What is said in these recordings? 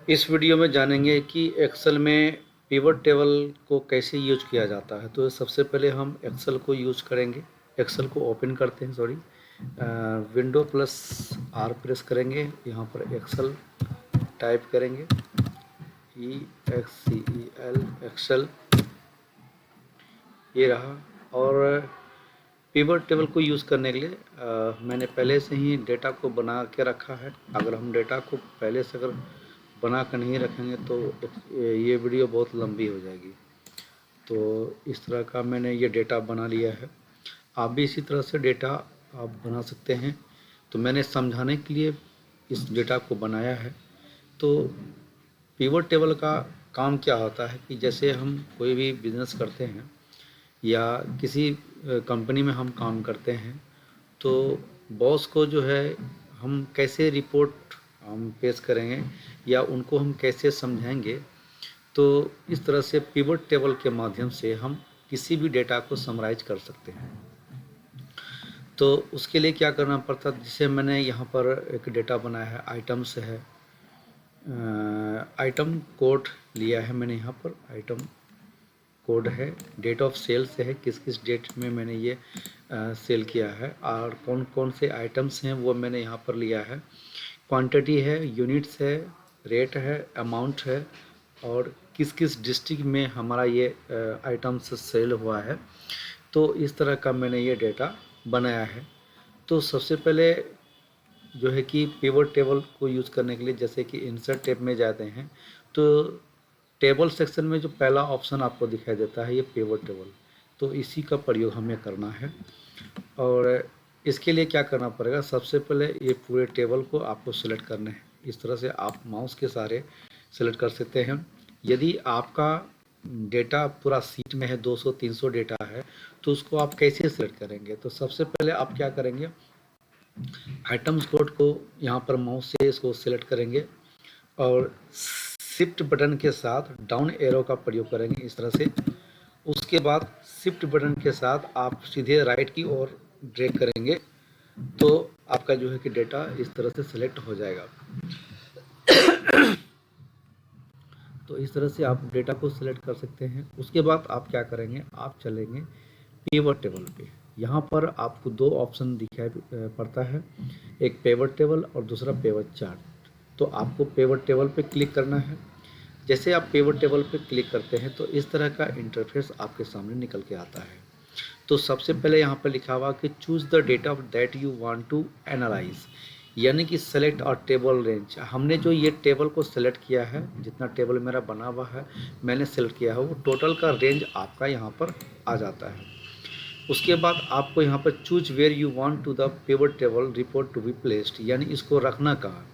इस वीडियो में जानेंगे कि एक्सेल में पिवट टेबल को कैसे यूज किया जाता है। तो सबसे पहले हम एक्सेल को यूज करेंगे। एक्सेल को ओपन करते हैं, sorry, window plus are press करेंगे। यहाँ पर एक्सेल टाइप करेंगे, EXCEL एक्सेल, ये रहा। और पिवट टेबल को यूज़ करने के लिए मैंने पहले से ही डेटा को बना के रखा है। अगर हम डेटा को पहले से अगर बना कर नहीं रखेंगे तो ये वीडियो बहुत लंबी हो जाएगी। तो इस तरह का मैंने ये डेटा बना लिया है। आप भी इसी तरह से डेटा आप बना सकते हैं। तो मैंने समझाने के लिए इस डेटा को बनाया है। तो पिवट टेबल का काम क्या होता है कि जैसे हम कोई भी बिजनेस करते हैं या किसी कंपनी में हम काम करते हैं, तो बॉस को जो है हम कैसे रिपोर्ट हम पेश करेंगे या उनको हम कैसे समझाएंगे। तो इस तरह से पिवट टेबल के माध्यम से हम किसी भी डेटा को समराइज कर सकते हैं। तो उसके लिए क्या करना पड़ता है, जैसे मैंने यहाँ पर एक डेटा बनाया है, आइटम्स है, आइटम कोड लिया है मैंने। यहाँ पर आइटम कोड है, डेट ऑफ सेल से है, किस किस डेट में मैंने ये सेल किया है और कौन कौन से आइटम्स हैं वो मैंने यहाँ पर लिया है। क्वांटिटी है, यूनिट्स है, रेट है, अमाउंट है और किस किस डिस्ट्रिक्ट में हमारा ये आइटम्स सेल हुआ है। तो इस तरह का मैंने ये डेटा बनाया है। तो सबसे पहले जो है कि पिवट टेबल को यूज़ करने के लिए जैसे कि इंसर्ट टैब में जाते हैं, तो टेबल सेक्शन में जो पहला ऑप्शन आपको दिखाई देता है ये पिवट टेबल, तो इसी का प्रयोग हमें करना है। और इसके लिए क्या करना पड़ेगा, सबसे पहले ये पूरे टेबल को आपको सिलेक्ट करना है। इस तरह से आप माउस के सहारे सिलेक्ट कर सकते हैं। यदि आपका डेटा पूरा सीट में है, 200-300 डेटा है, तो उसको आप कैसे सिलेक्ट करेंगे। तो सबसे पहले आप क्या करेंगे, आइटम्स कोड को यहाँ पर माउस से इसको सिलेक्ट करेंगे और शिफ्ट बटन के साथ डाउन एरो का प्रयोग करेंगे इस तरह से। उसके बाद शिफ्ट बटन के साथ आप सीधे राइट की ओर ड्रैग करेंगे तो आपका जो है कि डेटा इस तरह से सिलेक्ट हो जाएगा। तो इस तरह से आप डेटा को सिलेक्ट कर सकते हैं। उसके बाद आप क्या करेंगे, आप चलेंगे पिवट टेबल पे। यहाँ पर आपको दो ऑप्शन दिखाई पड़ता है, एक पिवट टेबल और दूसरा पिवट चार्ट। तो आपको पिवट टेबल पे क्लिक करना है। जैसे आप पिवट टेबल पे क्लिक करते हैं तो इस तरह का इंटरफेस आपके सामने निकल के आता है। तो सबसे पहले यहाँ पर लिखा हुआ कि choose the data that you want to analyse, यानी कि सेलेक्ट और टेबल रेंज। हमने जो ये टेबल को सेलेक्ट किया है, जितना टेबल मेरा बना हुआ है मैंने सेलेक्ट किया है, वो टोटल का रेंज आपका यहाँ पर आ जाता है। उसके बाद आपको यहाँ पर choose where you want to the pivot table report to be placed, यानी इसको रखना कहाँ।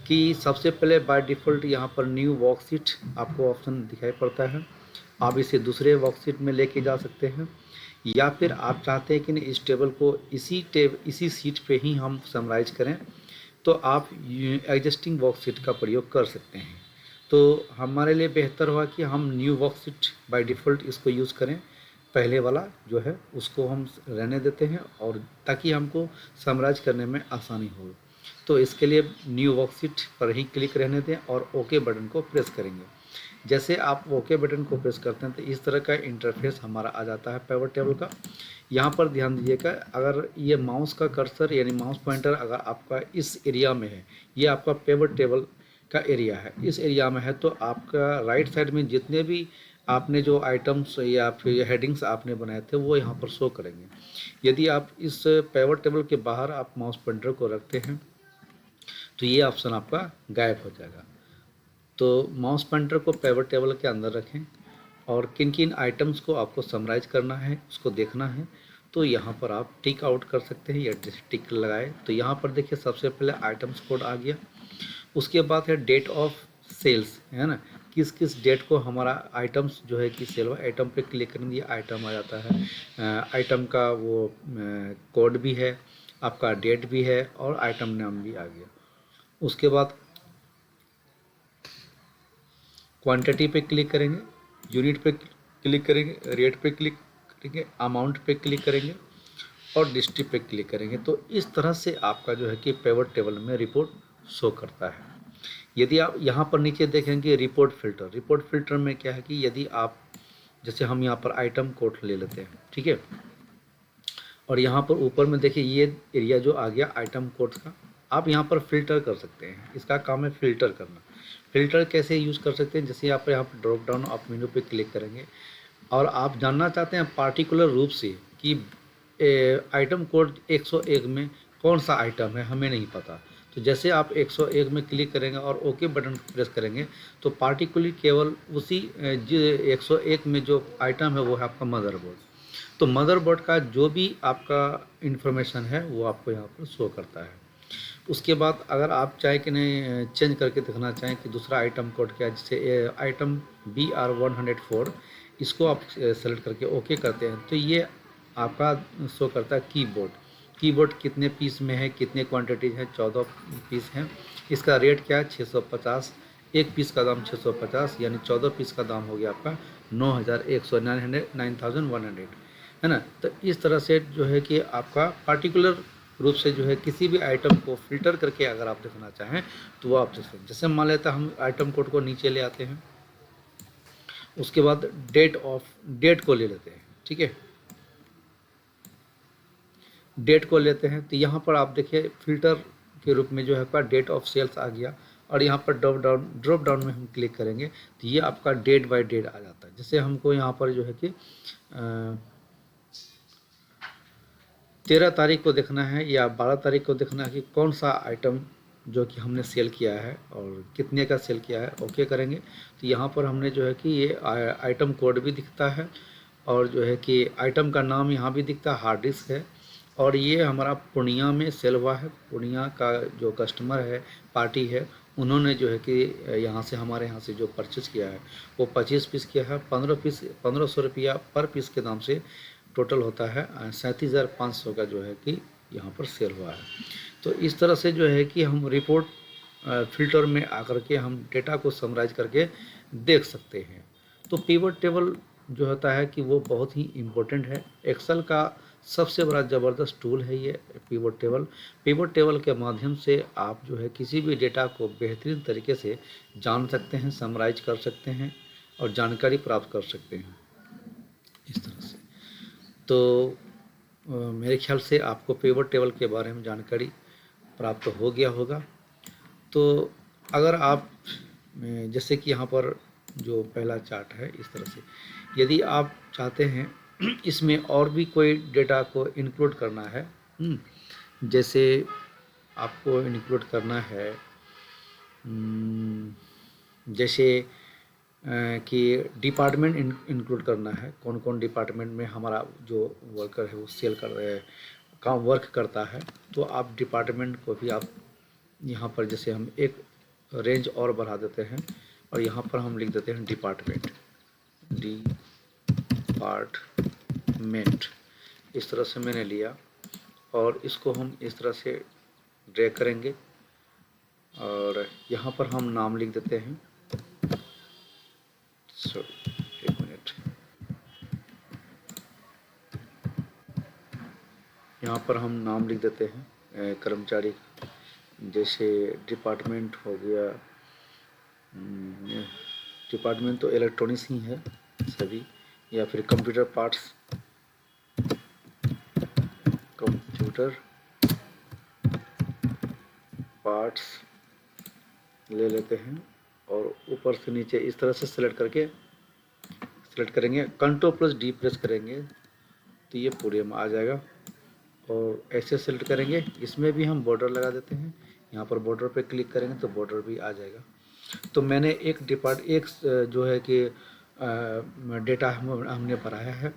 कि सबसे पहले बाय डिफ़ॉल्ट यहाँ पर न्यू वर्कशीट आपको ऑप्शन दिखाई पड़ता है। आप इसे दूसरे वर्कशीट में लेके जा सकते हैं, या फिर आप चाहते हैं कि इस टेबल को इसी सीट पे ही हम समराइज करें, तो आप एग्जिस्टिंग वर्कशीट का प्रयोग कर सकते हैं। तो हमारे लिए बेहतर हुआ कि हम न्यू वर्कशीट बाय डिफ़ॉल्ट इसको यूज़ करें। पहले वाला जो है उसको हम रहने देते हैं और ताकि हमको समराइज करने में आसानी हो। तो इसके लिए न्यू वर्कशीट पर ही क्लिक रहने दें और ओके बटन को प्रेस करेंगे। जैसे आप ओके बटन को प्रेस करते हैं तो इस तरह का इंटरफेस हमारा आ जाता है पिवट टेबल का। यहाँ पर ध्यान दीजिएगा, अगर ये माउस का कर्सर यानी माउस पॉइंटर अगर आपका इस एरिया में है, ये आपका पिवट टेबल का एरिया है, इस एरिया में है, तो आपका राइट साइड में जितने भी आपने जो आइटम्स या फिर हेडिंग्स आपने बनाए थे वो यहाँ पर शो करेंगे। यदि आप इस पिवट टेबल के बाहर आप माउस पॉइंटर को रखते हैं तो ये ऑप्शन आपका गायब हो जाएगा। तो माउस पॉइंटर को पिवट टेबल के अंदर रखें और किन किन आइटम्स को आपको समराइज करना है उसको देखना है, तो यहाँ पर आप टिक आउट कर सकते हैं या जैसे टिक लगाए। तो यहाँ पर देखिए सबसे पहले आइटम्स कोड आ गया। उसके बाद है डेट ऑफ सेल्स, है ना, किस किस डेट को हमारा आइटम्स जो है कि सेल हुआ। आइटम पे क्लिक करने दिया, आइटम आ जाता है। आइटम का वो कोड भी है, आपका डेट भी है और आइटम नाम भी आ गया। उसके बाद क्वांटिटी पे क्लिक करेंगे, यूनिट पे क्लिक करेंगे, रेट पे क्लिक करेंगे, अमाउंट पे क्लिक करेंगे और डिस्ट्रिक्ट पे क्लिक करेंगे। तो इस तरह से आपका जो है कि पिवट टेबल में रिपोर्ट शो करता है। यदि आप यहाँ पर नीचे देखेंगे रिपोर्ट फिल्टर में क्या है कि यदि आप, जैसे हम यहाँ पर आइटम कोड ले लेते हैं, ठीक है, और यहाँ पर ऊपर में देखिए ये एरिया जो आ गया आइटम कोड का, आप यहाँ पर फिल्टर कर सकते हैं, इसका काम है फिल्टर करना। फिल्टर कैसे यूज़ कर सकते हैं, जैसे आप यहाँ पर ड्रॉप डाउन आप मेनू पे क्लिक करेंगे और आप जानना चाहते हैं पार्टिकुलर रूप से कि आइटम कोड 101 में कौन सा आइटम है, हमें नहीं पता। तो जैसे आप 101 में क्लिक करेंगे और ओके बटन प्रेस करेंगे तो पार्टिकुलरली केवल उसी 101 में जो आइटम है वो है आपका मदरबोर्ड। तो मदरबोर्ड का जो भी आपका इंफॉर्मेशन है वो आपको यहाँ पर शो करता है। उसके बाद अगर आप चाहे कि नहीं चेंज करके देखना चाहें कि दूसरा आइटम कोड क्या है, जैसे आइटम BR104, इसको आप सेलेक्ट करके ओके करते हैं तो ये आपका शो करता है कीबोर्ड कितने पीस में है, कितने क्वांटिटी है, 14 पीस है। इसका रेट क्या है, 650, एक पीस का दाम 650, यानी 14 पीस का दाम हो गया आपका 9100 है ना। तो इस तरह से जो है कि आपका पार्टिकुलर रूप से जो है किसी भी आइटम को फिल्टर करके अगर आप देखना चाहें तो वो आप देख सकते हैं। जैसे मान लेते हैं हम आइटम कोड को नीचे ले आते हैं, उसके बाद डेट को ले लेते हैं, ठीक है, डेट को लेते हैं तो यहाँ पर आप देखिए फिल्टर के रूप में जो है आपका डेट ऑफ सेल्स आ गया और यहाँ पर ड्रॉप डाउन में हम क्लिक करेंगे तो ये आपका डेट बाय डेट आ जाता है। जैसे हमको यहाँ पर जो है कि 13 तारीख को देखना है या 12 तारीख को देखना है कि कौन सा आइटम जो कि हमने सेल किया है और कितने का सेल किया है, ओके करेंगे तो यहाँ पर हमने जो है कि ये आइटम कोड भी दिखता है और जो है कि आइटम का नाम यहाँ भी दिखता है, हार्ड डिस्क है। और ये हमारा पूर्णिया में सेल हुआ है, पूर्णिया का जो कस्टमर है, पार्टी है, उन्होंने जो है कि यहाँ से हमारे यहाँ से जो परचेज़ किया है वो 25 पीस किया है, 1500 रुपया पर पीस के दाम से टोटल होता है 37,500 का जो है कि यहाँ पर सेल हुआ है। तो इस तरह से जो है कि हम रिपोर्ट फिल्टर में आकर के हम डेटा को समराइज करके देख सकते हैं। तो पिवट टेबल जो होता है कि वो बहुत ही इम्पोर्टेंट है, एक्सेल का सबसे बड़ा ज़बरदस्त टूल है ये पिवट टेबल के माध्यम से आप जो है किसी भी डेटा को बेहतरीन तरीके से जान सकते हैं, समराइज कर सकते हैं और जानकारी प्राप्त कर सकते हैं इस तरह से। तो मेरे ख्याल से आपको पिवट टेबल के बारे में जानकारी प्राप्त हो गया होगा। तो अगर आप जैसे कि यहाँ पर जो पहला चार्ट है इस तरह से, यदि आप चाहते हैं इसमें और भी कोई डेटा को इंक्लूड करना है, जैसे आपको इंक्लूड करना है जैसे कि डिपार्टमेंट इंक्लूड करना है, कौन कौन डिपार्टमेंट में हमारा जो वर्कर है वो सेल कर रहे हैं, काम वर्क करता है, तो आप डिपार्टमेंट को भी आप यहाँ पर जैसे हम एक रेंज और बढ़ा देते हैं और यहाँ पर हम लिख देते हैं डिपार्टमेंट, इस तरह से मैंने लिया और इसको हम इस तरह से ड्रैग करेंगे और यहाँ पर हम नाम लिख देते हैं, एक मिनट, यहाँ पर हम नाम लिख देते हैं कर्मचारी, जैसे डिपार्टमेंट हो गया, डिपार्टमेंट तो इलेक्ट्रॉनिक्स ही है सभी, या फिर कंप्यूटर पार्ट्स ले लेते हैं और ऊपर से नीचे इस तरह से सेलेक्ट करेंगे, Ctrl+D प्रेस करेंगे तो ये पूरे में आ जाएगा और ऐसे सेलेक्ट करेंगे, इसमें भी हम बॉर्डर लगा देते हैं, यहाँ पर बॉर्डर पे क्लिक करेंगे तो बॉर्डर भी आ जाएगा। तो मैंने एक जो है कि डेटा हमने बढ़ाया है।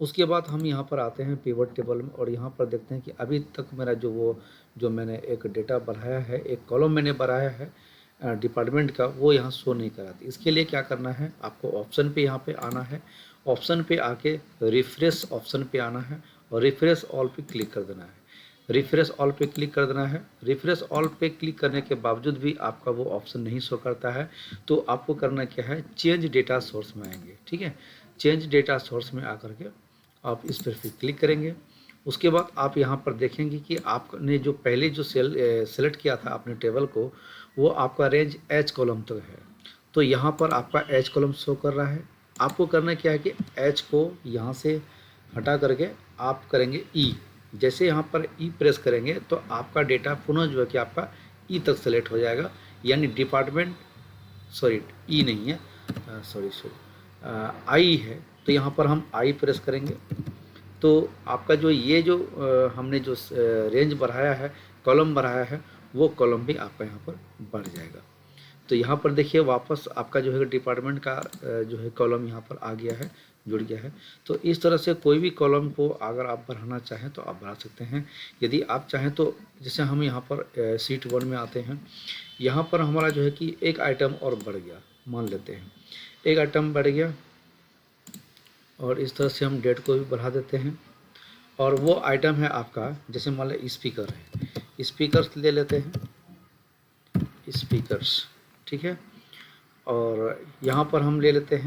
उसके बाद हम यहाँ पर आते हैं पिवट टेबल में और यहाँ पर देखते हैं कि अभी तक मेरा जो मैंने एक डेटा बढ़ाया है, एक कॉलम मैंने बढ़ाया है डिपार्टमेंट का, वो यहाँ शो नहीं करा। इसके लिए क्या करना है, आपको ऑप्शन पे यहाँ पे आना है, ऑप्शन पे आके रिफ्रेश ऑप्शन पे आना है और रिफ्रेश ऑल पे क्लिक कर देना है। रिफ्रेश ऑल पे क्लिक कर देना है। रिफ्रेश ऑल पे क्लिक करने के बावजूद भी आपका वो ऑप्शन नहीं शो करता है तो आपको करना क्या है, चेंज डेटा सोर्स में आएंगे, ठीक है। चेंज डेटा सोर्स में आकर के आप इस पर फिर क्लिक करेंगे उसके बाद आप यहाँ पर देखेंगे कि आपने जो पहले जो सेलेक्ट किया था आपने टेबल को, वो आपका रेंज एच कॉलम तक है। तो यहाँ पर आपका एच कॉलम शो कर रहा है। आपको करना क्या है कि एच को यहाँ से हटा करके आप करेंगे ई। जैसे यहाँ पर ई प्रेस करेंगे तो आपका डेटा पुनः जो है कि आपका ई तक सेलेक्ट हो जाएगा, यानी डिपार्टमेंट, सॉरी ई नहीं है, सॉरी आई है। तो यहाँ पर हम आई प्रेस करेंगे तो आपका जो ये जो हमने जो रेंज बढ़ाया है, कॉलम बढ़ाया है, वो कॉलम भी आपका यहाँ पर बढ़ जाएगा। तो यहाँ पर देखिए वापस आपका जो है डिपार्टमेंट का जो है कॉलम यहाँ पर आ गया है, जुड़ गया है। तो इस तरह से कोई भी कॉलम को अगर आप बढ़ाना चाहें तो आप बढ़ा सकते हैं। यदि आप चाहें तो जैसे हम यहाँ पर शीट 1 में आते हैं, यहाँ पर हमारा जो है कि एक आइटम और बढ़ गया, मान लेते हैं एक आइटम बढ़ गया, और इस तरह से हम डेट को भी बढ़ा देते हैं। और वो आइटम है आपका, जैसे मान लें स्पीकर है, स्पीकर्स ले लेते हैं, स्पीकर्स, ठीक है। और यहाँ पर हम ले लेते हैं